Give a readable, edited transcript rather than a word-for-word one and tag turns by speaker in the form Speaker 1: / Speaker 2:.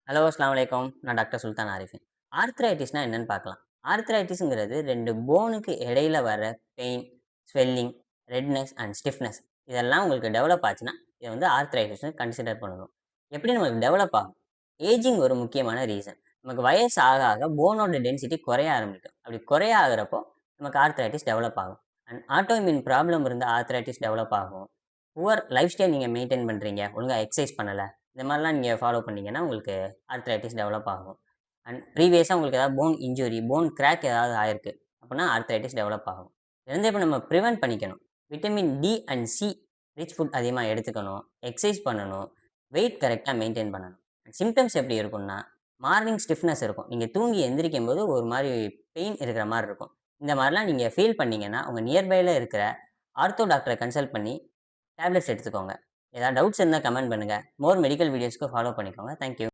Speaker 1: Hello, அஸ்ஸலாமு அலைக்கும். நான் டாக்டர் சுல்தான் ஆரிஃபின். ஆர்த்ரைட்டிஸ்னா என்னன்னு பார்க்கலாம். ஆர்த்ரைட்டிஸ்ங்கிறது 2 போனுக்கு இடையில வர pain, swelling, redness and stiffness இதெல்லாம் உங்களுக்கு டெவலப் ஆச்சுன்னா, இத வந்து ஆர்த்ரைட்டிஸ்ன்னு கன்சிடர் பண்ணணும். எப்படி நமக்கு டெவலப் ஆகும்? ஏஜிங் ஒரு முக்கியமான ரீசன். நமக்கு வயசு ஆக ஆக போனோட டென்சிட்டி குறைய ஆரம்பிக்கும். அப்படி குறைய ஆகுறப்போ நமக்கு ஆர்த்ரைட்டிஸ் டெவலப் ஆகும். அண்ட் ஆட்டோ இம்யூன் ப்ராப்ளம் இருந்தா ஆர்த்ரைட்டிஸ் டெவலப் ஆகும். புவர் லைஃப் ஸ்டைல் நீங்க மெயின்டெயின் பண்றீங்க, ஒழுங்கா எக்சர்சைஸ் பண்ணல. இந்த மாரிலாம் நீங்க ஃபாலோ பண்ணீங்கன்னா, உங்களுக்கு ஆர்த்ரைட்டிஸ் டெவலப் ஆகும். அண்ட் ப்ரீவியஸா உங்களுக்கு ஏதாவது போன் இன்ஜுரி, போன் கிராக் ஏதாவது ஆயிருக்கு அப்படின்னா, ஆர்த்ரைட்டிஸ் டெவலப் ஆகும். இதுலருந்து இப்ப நம்ம பிரிவென்ட் பண்ணிக்கணும். Vitamin D and C rich food அதிகமா எடுத்துக்கணும். எக்சர்சைஸ் பண்ணணும். வெயிட் கரெக்ட்டா மெயின்டெயின் பண்ணணும். சிம்ப்டம்ஸ் எப்படி இருக்கும்னா, மார்னிங் ஸ்டிஃப்னஸ் இருக்கும். நீங்க தூங்கி எந்திரிக்கும்போது ஒரு மாரி பெயின் இருக்கிற மாரி இருக்கும். இந்த மாரிலாம் நீங்க ஃபீல் பண்ணீங்கன்னா, உங்க நியர்பைல இருக்கிற ஆர்த்தோ டாக்டர கன்சல்ட் பண்ணி டேப்லெட்ஸ் எடுத்துக்கோங்க. ஏதாவது டவுட்ஸ் இருந்தா கமெண்ட் பண்ணுங்க. மோர் மெடிக்கல் வீடியோஸ்க்கு ஃபாலோ பண்ணிக்கோங்க. Thank you.